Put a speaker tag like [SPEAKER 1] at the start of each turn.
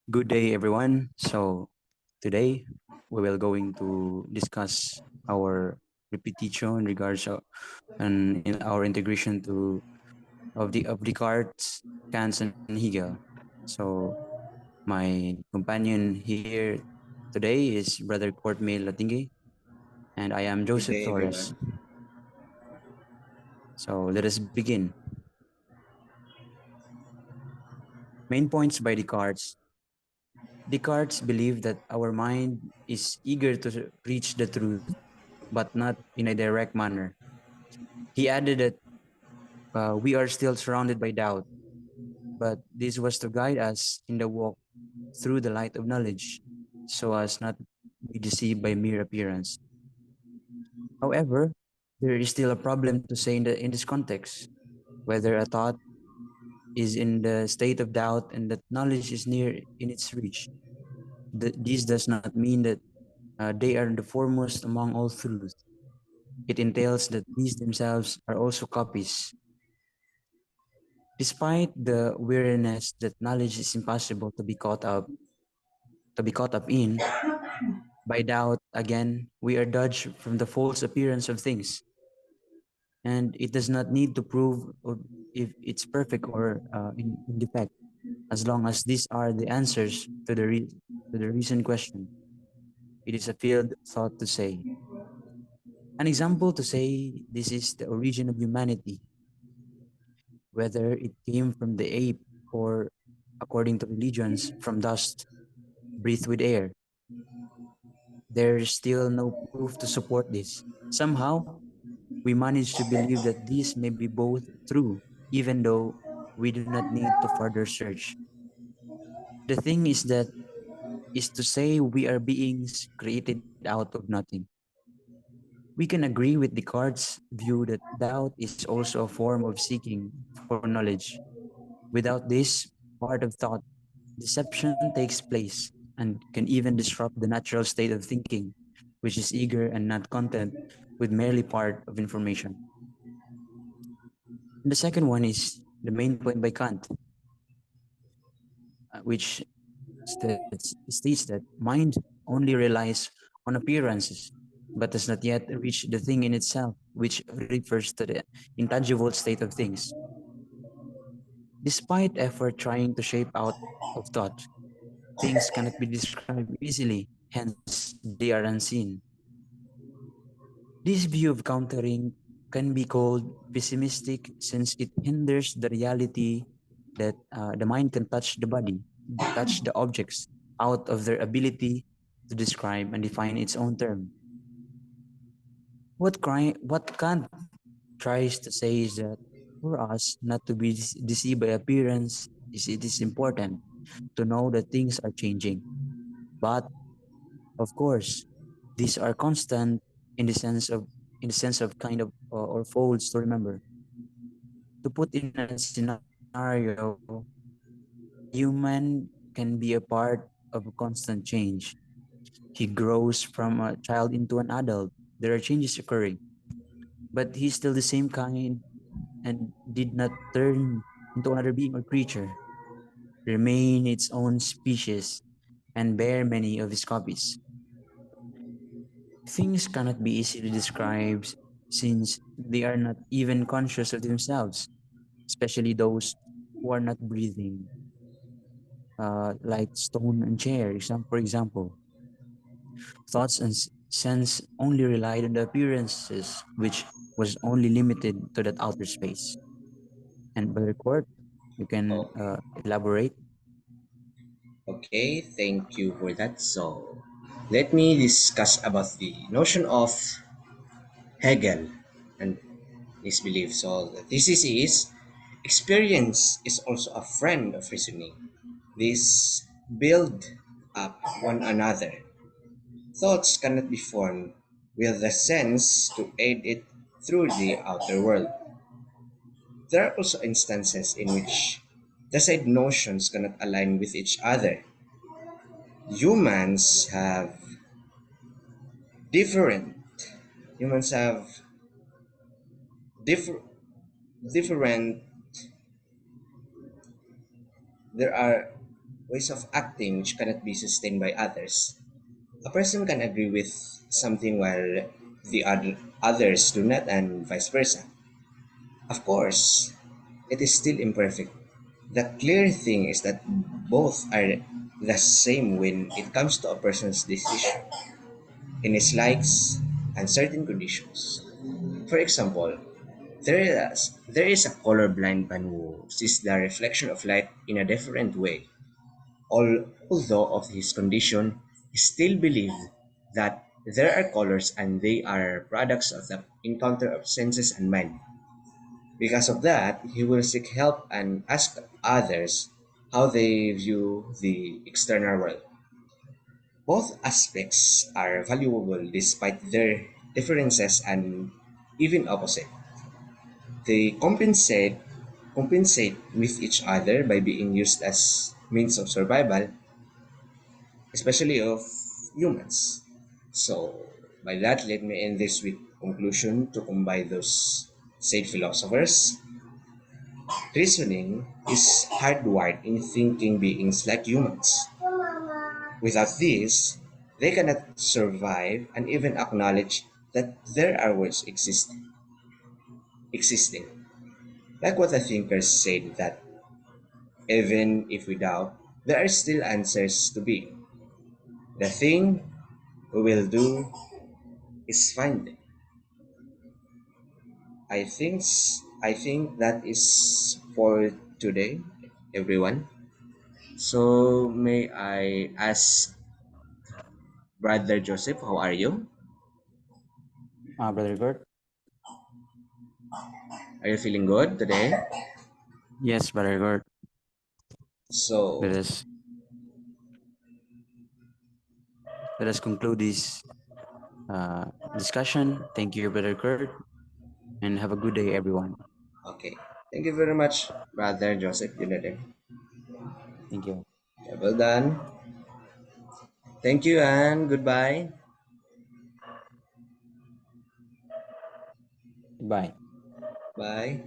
[SPEAKER 1] Good day, everyone. So today we will going to discuss our repetitio in regards and in our integration to of Descartes, Kant, and Hegel. So my companion here today is Brother Courtmail Otinggey, and I am
[SPEAKER 2] Good
[SPEAKER 1] Joseph
[SPEAKER 2] day,
[SPEAKER 1] Flores.
[SPEAKER 2] everyone.
[SPEAKER 1] So let us begin. Main points by Descartes. Descartes believed that our mind is eager to reach the truth, but not in a direct manner. He added that we are still surrounded by doubt, but this was to guide us in the walk through the light of knowledge, so as not be deceived by mere appearance. However, there is still a problem to say in this context, whether a thought is in the state of doubt and that knowledge is near in its reach. This does not mean that they are the foremost among all truths. It entails that these themselves are also copies. Despite the weariness that knowledge is impossible to be caught up in, by doubt again we are dodged from the false appearance of things, and it does not need to prove if it's perfect or in defect, as long as these are the answers to the recent question. It is a field thought to say. An example to say this is the origin of humanity, whether it came from the ape or, according to religions, from dust breathed with air. There is still no proof to support this. Somehow, we manage to believe that these may be both true, even though we do not need to further search. The thing is to say we are beings created out of nothing. We can agree with Descartes' view that doubt is also a form of seeking for knowledge. Without this part of thought, deception takes place and can even disrupt the natural state of thinking, which is eager and not content with merely part of information. And the second one is the main point by Kant, which states that mind only relies on appearances, but does not yet reach the thing in itself, which refers to the intangible state of things. Despite effort trying to shape out of thought, things cannot be described easily, hence they are unseen. This view of countering can be called pessimistic since it hinders the reality that the mind can touch the body, touch the objects out of their ability to describe and define its own term. What Kant tries to say is that for us not to be deceived by appearance is it is important to know that things are changing. But of course, these are constant in the sense of kind of or folds to remember. To put in a scenario, a human can be a part of a constant change. He grows from a child into an adult. There are changes occurring, but he's still the same kind and did not turn into another being or creature, remain its own species, and bear many of his copies. Things cannot be easily described since they are not even conscious of themselves, especially those who are not breathing, like stone and chair. For example, thoughts and sense only relied on the appearances, which was only limited to that outer space. And by the court, you can
[SPEAKER 2] Oh,
[SPEAKER 1] elaborate.
[SPEAKER 2] okay, thank you for that. So, let me discuss about the notion of Hegel and his belief. So, the thesis is experience is also a friend of reasoning. These build up one another. Thoughts cannot be formed with the sense to aid it through the outer world. There are also instances in which the side notions cannot align with each other. Humans have different humans have differ, different there are ways of acting which cannot be sustained by others. A person can agree with something while the others do not, and vice versa. Of course, it is still imperfect. The clear thing is that both are the same when it comes to a person's decision in his likes and certain conditions. For example, there is a colorblind man who sees the reflection of light in a different way. Although of his condition, he still believes that there are colors and they are products of the encounter of senses and mind. Because of that, he will seek help and ask others how they view the external world. Both aspects are valuable despite their differences and even opposite. They compensate with each other by being used as means of survival, especially of humans. So, by that, let me end this with conclusion to combine those said philosophers. Reasoning is hardwired in thinking beings like humans. Without this, they cannot survive and even acknowledge that there are worlds existing. Like what the thinkers said that even if we doubt, there are still answers to be. The thing we will do is find them. I think that is for today, everyone. So may I ask Brother Joseph, how are you?
[SPEAKER 1] Brother Gert?
[SPEAKER 2] Are you feeling good today?
[SPEAKER 1] Yes, Brother Gert.
[SPEAKER 2] So,
[SPEAKER 1] Let us let us conclude this discussion. Thank you, Brother Gert, and have a good day, everyone.
[SPEAKER 2] okay. Thank you very much, Brother Joseph Unity.
[SPEAKER 1] Thank you.
[SPEAKER 2] Well done. Thank you and goodbye.
[SPEAKER 1] Goodbye.
[SPEAKER 2] Bye.